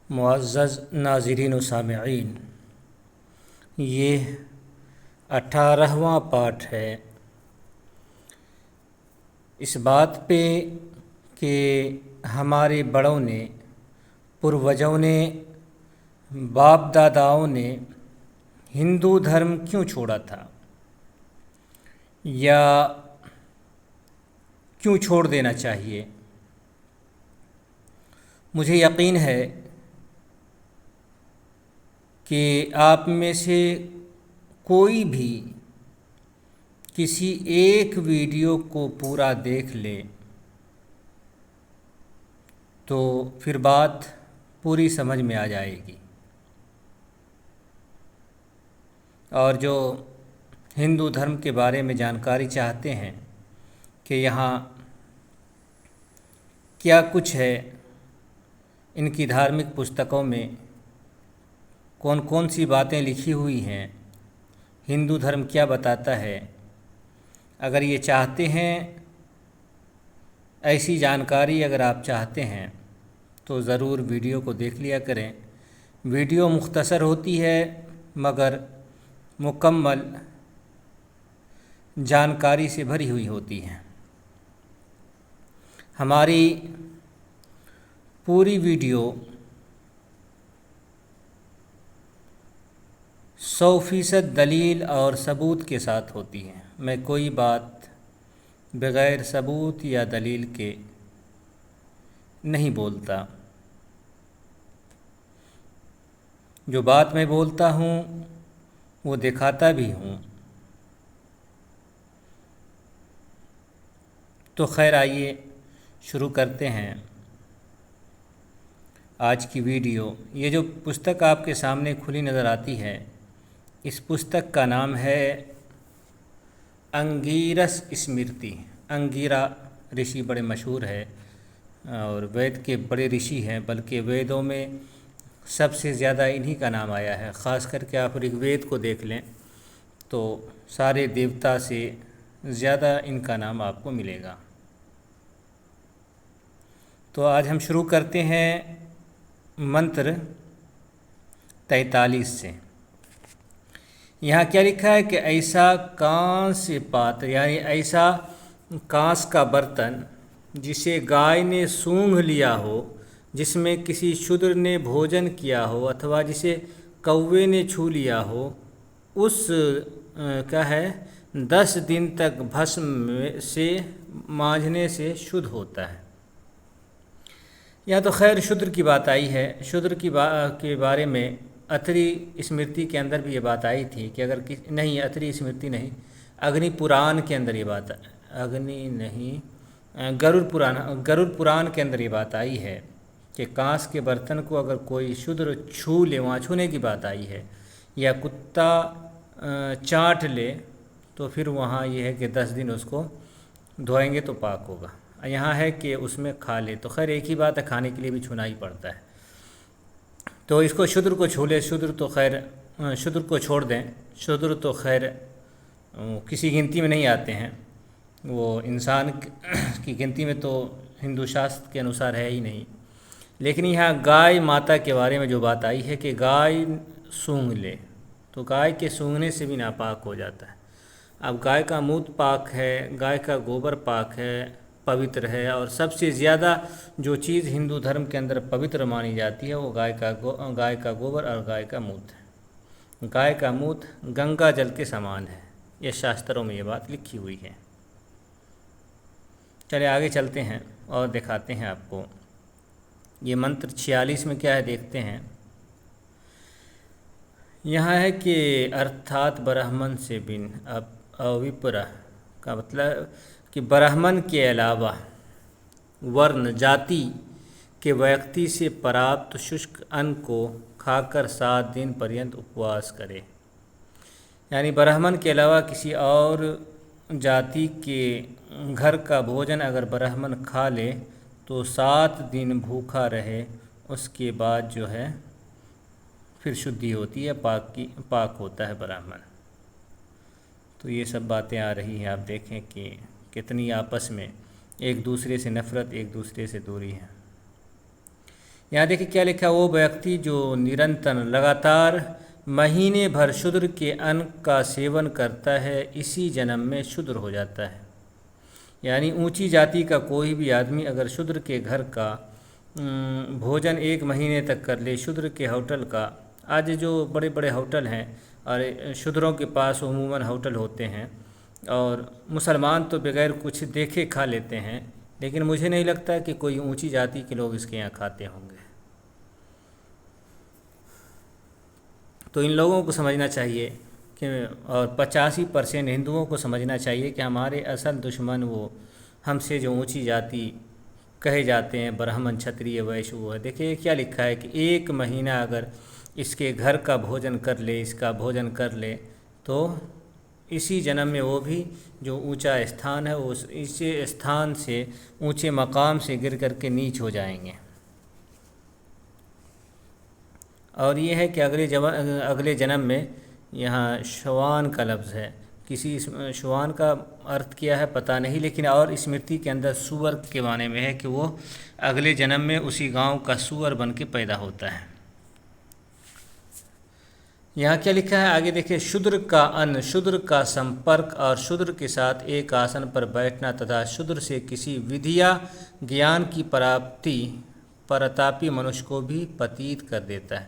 मुअज़्ज़ज़ नाज़रीन व सामिईन, ये 18वां पाठ है इस बात पे कि हमारे बड़ों ने, पूर्वजों ने, बाप दादाओं ने हिंदू धर्म क्यों छोड़ा था या क्यों छोड़ देना चाहिए। मुझे यकीन है कि आप में से कोई भी किसी एक वीडियो को पूरा देख ले तो फिर बात पूरी समझ में आ जाएगी। और जो हिंदू धर्म के बारे में जानकारी चाहते हैं कि यहाँ क्या कुछ है, इनकी धार्मिक पुस्तकों में कौन कौन सी बातें लिखी हुई हैं, हिंदू धर्म क्या बताता है, अगर ये चाहते हैं, ऐसी जानकारी अगर आप चाहते हैं तो ज़रूर वीडियो को देख लिया करें। वीडियो मुख्तसर होती है मगर मुकम्मल जानकारी से भरी हुई होती है। हमारी पूरी वीडियो 100% दलील और सबूत के साथ होती है। मैं कोई बात बग़ैर सबूत या दलील के नहीं बोलता। जो बात मैं बोलता हूँ वो दिखाता भी हूँ। तो खैर, आइए शुरू करते हैं आज की वीडियो। ये जो पुस्तक आपके सामने खुली नज़र आती है, इस पुस्तक का नाम है अंगीरस स्मृति। अंगीरा ऋषि बड़े मशहूर है और वेद के बड़े ऋषि हैं, बल्कि वेदों में सबसे ज़्यादा इन्हीं का नाम आया है। ख़ास करके आप ऋग्वेद को देख लें तो सारे देवता से ज़्यादा इनका नाम आपको मिलेगा। तो आज हम शुरू करते हैं मंत्र 43 से। यहाँ क्या लिखा है कि ऐसा कांस्य पात्र, यानी ऐसा कांस का बर्तन जिसे गाय ने सूंघ लिया हो, जिसमें किसी शूद्र ने भोजन किया हो अथवा जिसे कौवे ने छू लिया हो, उस क्या है 10 दिन तक भस्म से मांझने से शुद्ध होता है। या तो खैर शूद्र की बात आई है। शूद्र के बारे में अत्रि स्मृति के अंदर भी ये बात आई थी कि अगर नहीं, अत्रि स्मृति नहीं, अग्नि पुराण के अंदर ये बात, अग्नि नहीं, गरुड़ पुराण के अंदर ये बात आई है कि कांस के बर्तन को अगर कोई शूद्र छू ले, वहाँ छूने की बात आई है, या कुत्ता चाट ले तो फिर वहाँ ये है कि 10 दिन उसको धोएंगे तो पाक होगा। यहाँ है कि उसमें खा ले, तो खैर एक ही बात है, खाने के लिए भी छूना ही पड़ता है। तो इसको शूद्र को छू ले, शूद्र तो खैर शूद्र को छोड़ दें, शूद्र तो खैर किसी गिनती में नहीं आते हैं, वो इंसान की गिनती में तो हिंदू शास्त्र के अनुसार है ही नहीं। लेकिन यहाँ गाय माता के बारे में जो बात आई है कि गाय सूंघ ले, तो गाय के सूंघने से भी नापाक हो जाता है। अब गाय का मूत्र पाक है, गाय का गोबर पाक है, पवित्र है, और सबसे ज़्यादा जो चीज़ हिंदू धर्म के अंदर पवित्र मानी जाती है वो गाय का गोबर और गाय का मूत्र है। गाय का मूत्र गंगा जल के समान है, ये शास्त्रों में ये बात लिखी हुई है। चलिए आगे चलते हैं और दिखाते हैं आपको ये मंत्र 46 में क्या है, देखते हैं। यहाँ है कि अर्थात ब्राह्मण से भिन्न, अविप्र का मतलब कि ब्राह्मण के अलावा वर्ण जाति के व्यक्ति से प्राप्त शुष्क अन्न को खाकर 7 दिन पर्यंत उपवास करे। यानी ब्राह्मण के अलावा किसी और जाति के घर का भोजन अगर ब्राह्मण खा ले तो 7 दिन भूखा रहे, उसके बाद जो है फिर शुद्धि होती है, पाक होता है ब्राह्मण। तो ये सब बातें आ रही हैं, आप देखें कि कितनी आपस में एक दूसरे से नफ़रत, एक दूसरे से दूरी है। यहाँ देखिए क्या लिखा है, वो व्यक्ति जो निरंतर लगातार महीने भर शूद्र के अन्न का सेवन करता है इसी जन्म में शूद्र हो जाता है। यानी ऊंची जाति का कोई भी आदमी अगर शूद्र के घर का भोजन 1 महीने तक कर ले, शूद्र के होटल का, आज जो बड़े बड़े होटल हैं और शूद्रों के पास अमूमन होटल होते हैं, और मुसलमान तो बगैर कुछ देखे खा लेते हैं, लेकिन मुझे नहीं लगता कि कोई ऊंची जाति के लोग इसके यहाँ खाते होंगे। तो इन लोगों को समझना चाहिए कि, और 85% हिंदुओं को समझना चाहिए कि हमारे असल दुश्मन वो हमसे जो ऊंची जाति कहे जाते हैं, ब्राह्मण, क्षत्रिय, वैश्य, वो है। देखिए क्या लिखा है कि 1 महीना अगर इसके घर का भोजन कर ले, इसका भोजन कर ले, तो इसी जन्म में वो भी जो ऊंचा स्थान है उस इसी स्थान से, ऊंचे मकाम से गिर करके नीच हो जाएंगे। और ये है कि अगले जन्म में, यहाँ शवान का लफ्ज़ है, किसी शवान का अर्थ किया है पता नहीं, लेकिन और स्मृति के अंदर सूअर के माने में है कि वो अगले जन्म में उसी गांव का सूअर बन के पैदा होता है। यहाँ क्या लिखा है आगे देखिए, शूद्र का अन्न, शूद्र का संपर्क और शूद्र के साथ एक आसन पर बैठना तथा शूद्र से किसी विद्या ज्ञान की प्राप्ति परतापी मनुष्य को भी पतित कर देता है।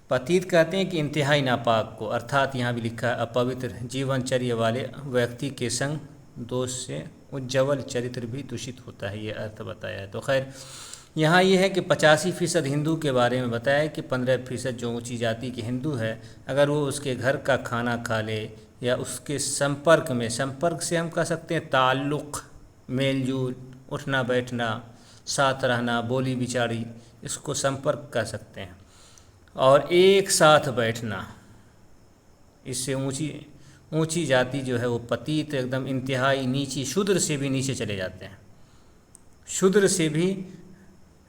पतित कहते हैं कि इंतहाई नापाक को, अर्थात यहाँ भी लिखा है अपवित्र जीवनचर्या वाले व्यक्ति के संग दोष से उज्ज्वल चरित्र भी दूषित होता है, ये अर्थ बताया है। तो खैर यहाँ ये है कि 85% हिंदू के बारे में बताया है कि 15% जो ऊंची जाति के हिंदू है, अगर वो उसके घर का खाना खा ले या उसके संपर्क में, संपर्क से हम कह सकते हैं ताल्लुक़, मेलजोल, उठना बैठना, साथ रहना, बोली बिचारी, इसको संपर्क कह सकते हैं, और एक साथ बैठना, इससे ऊंची जाति जो है वो पतित, एकदम इंतहाई नीची, शूद्र से भी नीचे चले जाते हैं, शूद्र से भी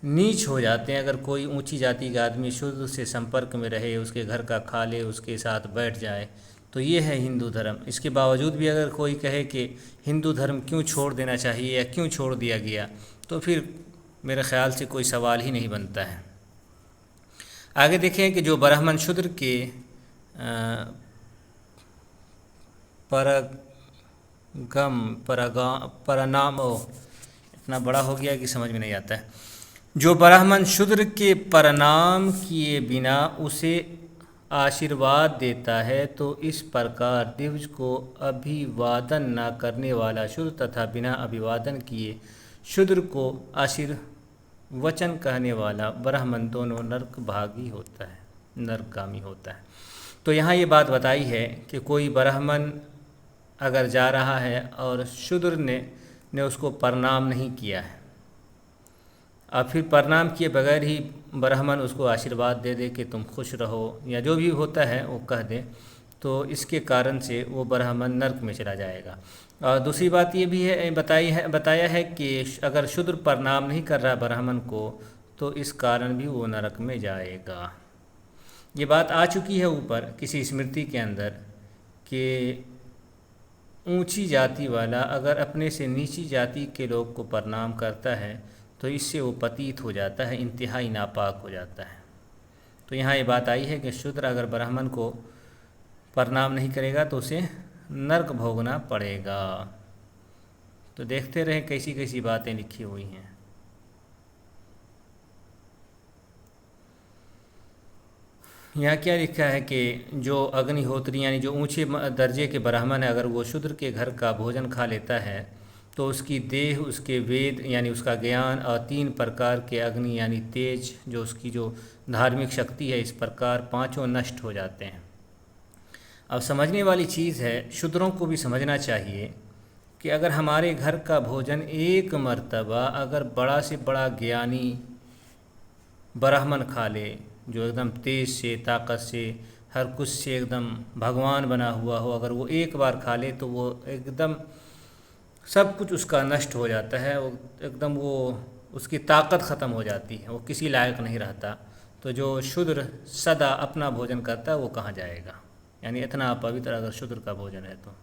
नीच हो जाते हैं। अगर कोई ऊंची जाति का आदमी शूद्र से संपर्क में रहे, उसके घर का खा ले, उसके साथ बैठ जाए, तो ये है हिंदू धर्म। इसके बावजूद भी अगर कोई कहे कि हिंदू धर्म क्यों छोड़ देना चाहिए या क्यों छोड़ दिया गया, तो फिर मेरे ख़्याल से कोई सवाल ही नहीं बनता है। आगे देखें कि जो ब्राह्मण शूद्र के परनाम, इतना बड़ा हो गया कि समझ में नहीं आता है। जो ब्राह्मण शूद्र के प्रणाम किए बिना उसे आशीर्वाद देता है, तो इस प्रकार दिव्य को अभिवादन न करने वाला शूद्र तथा बिना अभिवादन किए शूद्र को आशीर्वचन कहने वाला ब्राह्मण दोनों नरकभागी होता है, नरकगामी होता है। तो यहाँ ये बात बताई है कि कोई ब्राह्मण अगर जा रहा है और शूद्र ने उसको प्रणाम नहीं किया है, और फिर प्रणाम किए बगैर ही ब्राह्मण उसको आशीर्वाद दे दे कि तुम खुश रहो या जो भी होता है वो कह दे, तो इसके कारण से वो ब्राह्मण नरक में चला जाएगा। और दूसरी बात ये भी है बताया है कि अगर शूद्र प्रणाम नहीं कर रहा ब्राह्मण को, तो इस कारण भी वो नरक में जाएगा। ये बात आ चुकी है ऊपर किसी स्मृति के अंदर कि ऊंची जाति वाला अगर अपने से नीची जाति के लोग को प्रणाम करता है, तो इससे वो पतित हो जाता है, इंतहाई नापाक हो जाता है। तो यहाँ ये बात आई है कि शूद्र अगर ब्राह्मण को प्रणाम नहीं करेगा तो उसे नरक भोगना पड़ेगा। तो देखते रहें कैसी कैसी बातें लिखी हुई हैं। यहाँ क्या लिखा है कि जो अग्निहोत्री यानी जो ऊंचे दर्जे के ब्राह्मण है, अगर वो शूद्र के घर का भोजन खा लेता है, तो उसकी देह, उसके वेद यानी उसका ज्ञान और 3 प्रकार के अग्नि यानी तेज, जो उसकी जो धार्मिक शक्ति है, इस प्रकार 5 नष्ट हो जाते हैं। अब समझने वाली चीज़ है, शूद्रों को भी समझना चाहिए कि अगर हमारे घर का भोजन एक मर्तबा अगर बड़ा से बड़ा ज्ञानी ब्राह्मण खा ले, जो एकदम तेज से, ताकत से, हर कुछ से एकदम भगवान बना हुआ हो, अगर वो एक बार खा ले तो वो एकदम सब कुछ उसका नष्ट हो जाता है, वो एकदम वो उसकी ताकत ख़त्म हो जाती है, वो किसी लायक नहीं रहता। तो जो शूद्र सदा अपना भोजन करता है वो कहाँ जाएगा, यानी इतना अपवित्र अगर शूद्र का भोजन है तो।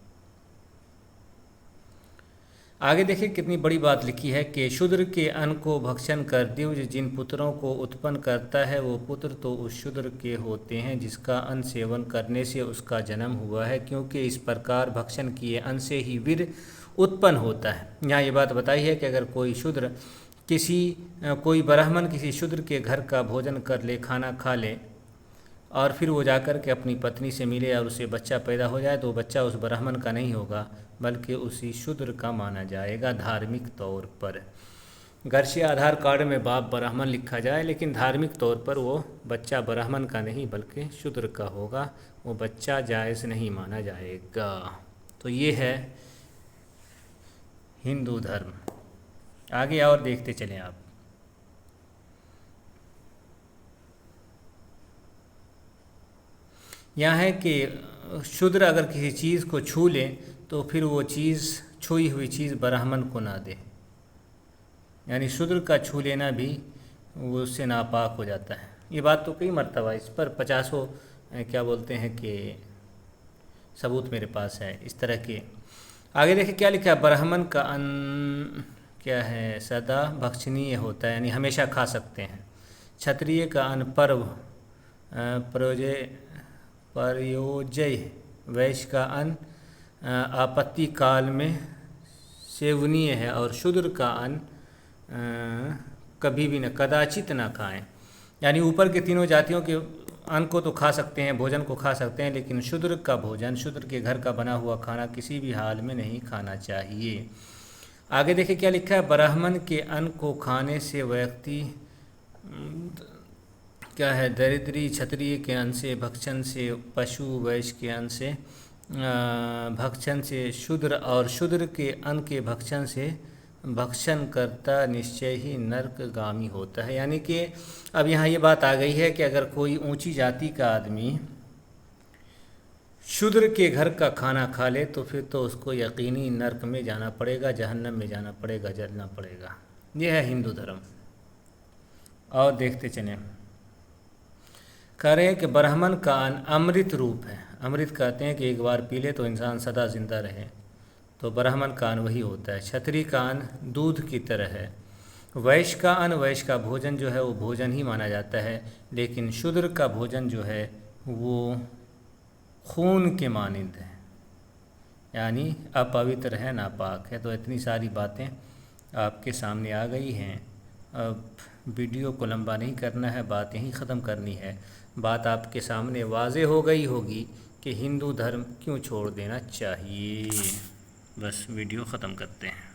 आगे देखिए कितनी बड़ी बात लिखी है कि शूद्र के अन्न को भक्षण कर दिव्य जिन पुत्रों को उत्पन्न करता है वो पुत्र तो उस शूद्र के होते हैं जिसका अन्न सेवन करने से उसका जन्म हुआ है, क्योंकि इस प्रकार भक्षण किए अन्न से ही वीर उत्पन्न होता है। यहाँ ये बात बताई है कि अगर कोई शूद्र कोई ब्राह्मण किसी शूद्र के घर का भोजन कर ले, खाना खा ले, और फिर वो जाकर के अपनी पत्नी से मिले और उसे बच्चा पैदा हो जाए, तो बच्चा उस ब्राह्मण का नहीं होगा बल्कि उसी शूद्र का माना जाएगा धार्मिक तौर पर। घर से आधार कार्ड में बाप ब्राह्मण लिखा जाए, लेकिन धार्मिक तौर पर वो बच्चा ब्राह्मण का नहीं बल्कि शूद्र का होगा, वो बच्चा जायज़ नहीं माना जाएगा। तो ये है हिंदू धर्म। आगे और देखते चलें आप। यहाँ है कि शूद्र अगर किसी चीज़ को छू ले तो फिर वो चीज़, छुई हुई चीज़ ब्राह्मण को ना दे, यानी शूद्र का छू लेना भी वो उससे नापाक हो जाता है। ये बात तो कई मरतबा इस पर 50 क्या बोलते हैं कि सबूत मेरे पास है इस तरह के। आगे देखिए क्या लिखा है, ब्राह्मण का अन्न क्या है, सदा भक्षणीय होता है, यानी हमेशा खा सकते हैं। क्षत्रिय का अन्न प्रयोज्य, वैश्य का अन्न आपत्ति काल में सेवनीय है, और शूद्र का अन्न कभी भी न, कदाचित ना खाएं। यानी ऊपर के तीनों जातियों के अन्न को तो खा सकते हैं, भोजन को खा सकते हैं, लेकिन शूद्र का भोजन, शूद्र के घर का बना हुआ खाना किसी भी हाल में नहीं खाना चाहिए। आगे देखिए क्या लिखा है, ब्राह्मण के अन्न को खाने से व्यक्ति क्या है, दरिद्री, क्षत्रिय के अन्न से भक्षण से पशु, वैश्य के अन्न से भक्षण से शूद्र, और शूद्र के अन्न के भक्षण से भक्षण करता निश्चय ही नरकगामी होता है। यानी कि अब यहाँ ये बात आ गई है कि अगर कोई ऊंची जाति का आदमी शूद्र के घर का खाना खा ले तो फिर तो उसको यकीनी नरक में जाना पड़ेगा, जहन्नम में जाना पड़ेगा, जलना पड़ेगा। यह है हिंदू धर्म। और देखते चलें, कह रहे हैं कि ब्राह्मण का अन्न अमृत रूप है। अमृत कहते हैं कि एक बार पी ले तो इंसान सदा जिंदा रहे, तो ब्राह्मण का अन्न वही होता है। क्षत्रिय का अन्न दूध की तरह है। वैश्य का अन्न, वैश्य का भोजन जो है वो भोजन ही माना जाता है, लेकिन शूद्र का भोजन जो है वो खून के मानिंद है, यानी अपवित्र है, नापाक है। तो इतनी सारी बातें आपके सामने आ गई हैं। अब वीडियो को लंबा नहीं करना है, बात यहीं ख़त्म करनी है। बात आपके सामने वाज़े हो गई होगी कि हिंदू धर्म क्यों छोड़ देना चाहिए। बस वीडियो ख़त्म करते हैं।